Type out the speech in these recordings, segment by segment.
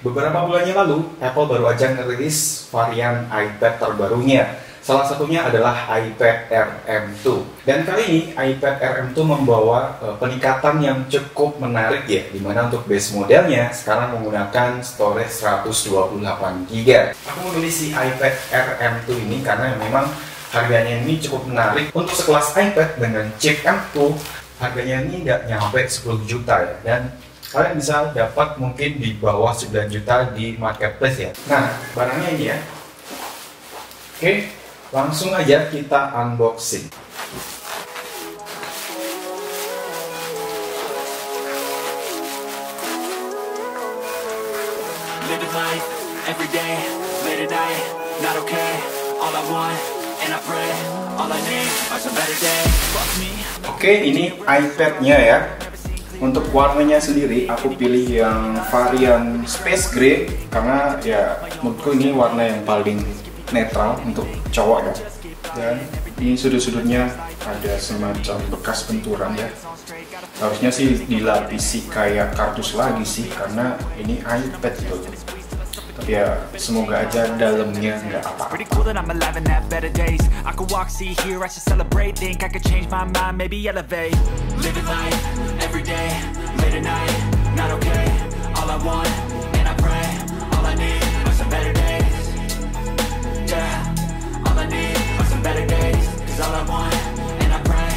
Beberapa bulan yang lalu, Apple baru aja ngerilis varian iPad terbarunya. Salah satunya adalah iPad Air M2. Dan kali ini iPad Air M2 membawa peningkatan yang cukup menarik ya, dimana untuk base modelnya sekarang menggunakan storage 128GB. Aku memilih si iPad Air M2 ini karena memang harganya ini cukup menarik. Untuk sekelas iPad dengan chip M2, harganya ini nggak nyampe 10 juta ya. Dan kalian bisa dapat mungkin di bawah 9 juta di marketplace ya. Nah, barangnya ini ya. Oke, langsung aja kita unboxing. Living life every day, late at night, not okay. All I want and I pray, all I need are some better days. Fuck me. Oke, ini iPad-nya ya. Untuk warnanya sendiri, aku pilih yang varian Space Gray karena ya menurutku ini warna yang paling netral untuk cowok ya. Dan ini sudut-sudutnya ada semacam bekas benturan ya. Harusnya sih dilapisi kayak kardus lagi sih karena ini iPad gitu. Tapi ya semoga aja dalamnya nggak apa-apa. Pretty cool that I'm alive and have better days. I could walk, see, hear, I should celebrate. Think I could change my mind, maybe elevate. Living life every day, late at night, not okay. All I want and I pray, all I need are some better days. Yeah, all I need are some better days. Cause all I want and I pray,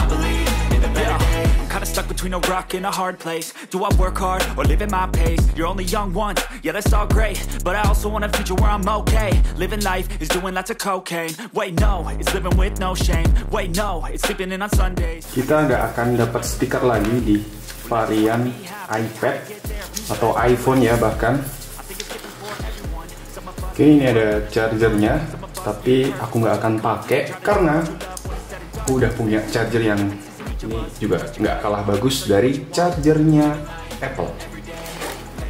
I believe in the better days. I'm kinda stuck between a rock and a hard place. Do I work hard or live at my pace? You're only young once, yeah that's all great, but I also want a future where I'm okay. Living life is doing lots of cocaine. Wait no, it's living with no shame. Wait no, it's sleeping in on Sundays. Kita nggak akan dapat stiker lagi di varian iPad atau iPhone ya bahkan. Oke, ini ada chargernya, tapi aku nggak akan pakai karena aku udah punya charger yang ini juga nggak kalah bagus dari chargernya Apple.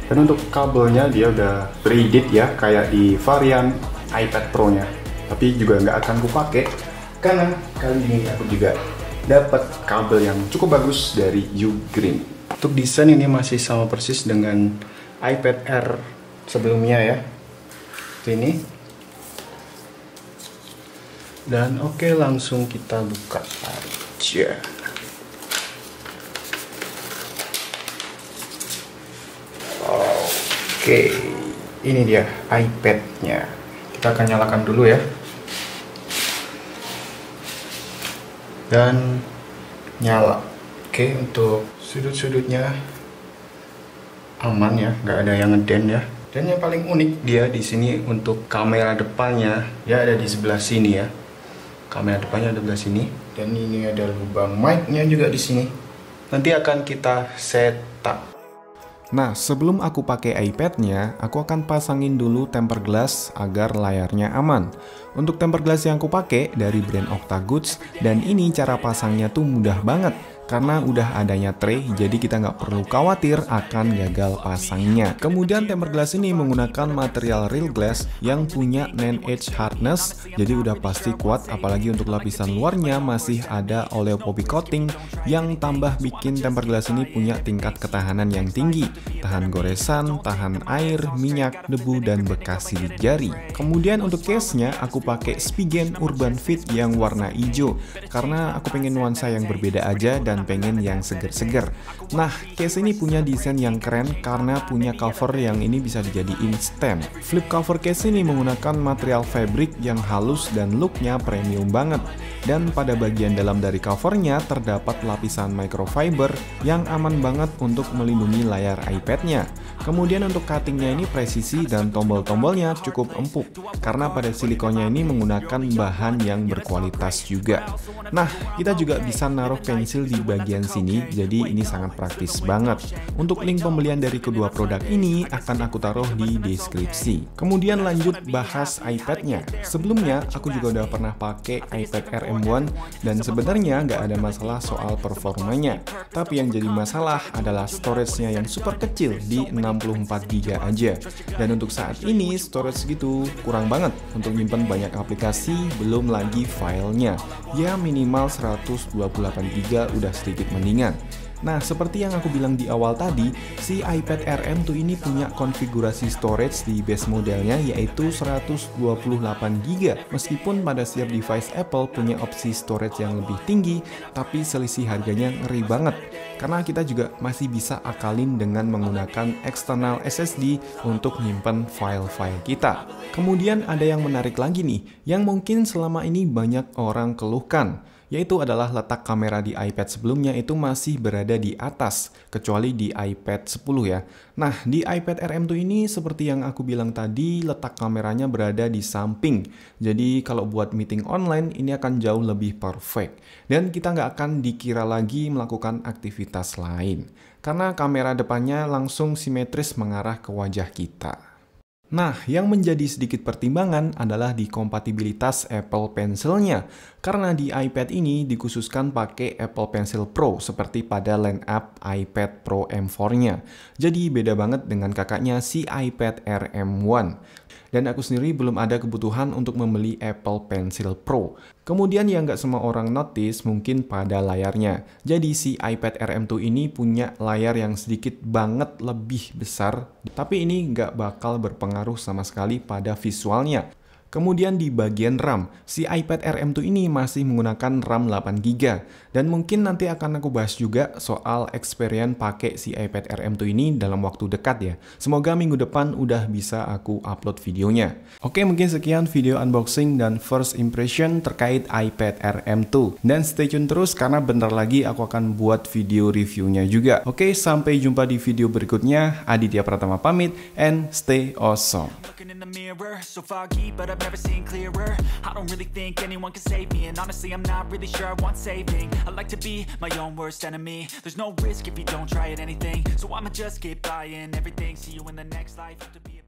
Dan untuk kabelnya dia udah braided ya kayak di varian iPad Pro-nya. Tapi juga nggak akan aku pakai karena kali ini aku juga dapat kabel yang cukup bagus dari Ugreen. Untuk desain ini masih sama persis dengan iPad Air sebelumnya ya. Ini. Dan oke, langsung kita buka aja. Oke, ini dia iPad-nya. Kita akan nyalakan dulu ya. Dan nyala. Oke, untuk sudut-sudutnya aman ya, nggak ada yang ngeden ya. Dan yang paling unik dia di sini untuk kamera depannya, ya ada di sebelah sini ya. Kamera depannya ada di sebelah sini. Dan ini ada lubang mic-nya juga di sini. Nanti akan kita setup. Nah, sebelum aku pakai iPad-nya, aku akan pasangin dulu tempered glass agar layarnya aman. Untuk tempered glass yang aku pakai dari brand Octagoods, dan ini cara pasangnya tuh mudah banget. Karena udah adanya tray, jadi kita nggak perlu khawatir akan gagal pasangnya. Kemudian tempered glass ini menggunakan material real glass yang punya non-edge hardness, jadi udah pasti kuat, apalagi untuk lapisan luarnya masih ada oleophobic coating yang tambah bikin tempered glass ini punya tingkat ketahanan yang tinggi. Tahan goresan, tahan air, minyak, debu, dan bekas sidik jari. Kemudian untuk case-nya, aku pakai Spigen Urban Fit yang warna hijau, karena aku pengen nuansa yang berbeda aja dan pengen yang seger-seger. Nah, case ini punya desain yang keren karena punya cover yang ini bisa dijadiin stand. Flip cover case ini menggunakan material fabric yang halus dan looknya premium banget. Dan pada bagian dalam dari covernya terdapat lapisan microfiber yang aman banget untuk melindungi layar iPad-nya. Kemudian untuk cuttingnya ini presisi dan tombol-tombolnya cukup empuk karena pada silikonnya ini menggunakan bahan yang berkualitas juga. Nah, kita juga bisa naruh pensil di bagian sini, jadi ini sangat praktis banget. Untuk link pembelian dari kedua produk ini akan aku taruh di deskripsi. Kemudian lanjut bahas iPad-nya. Sebelumnya aku juga udah pernah pakai iPad Air M1 dan sebenarnya nggak ada masalah soal performanya. Tapi yang jadi masalah adalah storage-nya yang super kecil di 64GB aja. Dan untuk saat ini storage segitu kurang banget untuk nyimpen banyak aplikasi, belum lagi filenya. Ya minimal 128GB udah sedikit mendingan. Nah, seperti yang aku bilang di awal tadi, si iPad RM2 ini punya konfigurasi storage di base modelnya yaitu 128GB. Meskipun pada setiap device Apple punya opsi storage yang lebih tinggi, tapi selisih harganya ngeri banget. Karena kita juga masih bisa akalin dengan menggunakan external SSD untuk nyimpen file-file kita. Kemudian ada yang menarik lagi nih, yang mungkin selama ini banyak orang keluhkan, yaitu adalah letak kamera di iPad sebelumnya itu masih berada di atas, kecuali di iPad 10 ya. Nah, di iPad RM2 ini seperti yang aku bilang tadi, letak kameranya berada di samping. Jadi kalau buat meeting online ini akan jauh lebih perfect. Dan kita nggak akan dikira lagi melakukan aktivitas lain. Karena kamera depannya langsung simetris mengarah ke wajah kita. Nah, yang menjadi sedikit pertimbangan adalah di kompatibilitas Apple Pencil-nya. Karena di iPad ini dikhususkan pakai Apple Pencil Pro seperti pada line-up iPad Pro M4-nya. Jadi beda banget dengan kakaknya si iPad RM1. Dan aku sendiri belum ada kebutuhan untuk membeli Apple Pencil Pro. Kemudian yang nggak semua orang notice mungkin pada layarnya. Jadi si iPad RM2 ini punya layar yang sedikit banget lebih besar, tapi ini nggak bakal berpengaruh sama sekali pada visualnya. Kemudian di bagian RAM, si iPad RM2 ini masih menggunakan RAM 8GB. Dan mungkin nanti akan aku bahas juga soal experience pakai si iPad RM2 ini dalam waktu dekat ya. Semoga minggu depan udah bisa aku upload videonya. Oke, mungkin sekian video unboxing dan first impression terkait iPad RM2. Dan stay tune terus karena bentar lagi aku akan buat video reviewnya juga. Oke, sampai jumpa di video berikutnya. Aditya Pratama pamit and stay awesome. Never seen clearer. I don't really think anyone can save me, and honestly I'm not really sure I want saving. I like to be my own worst enemy. There's no risk if you don't try at anything, so I'ma just keep buying everything. See you in the next life. Have to be a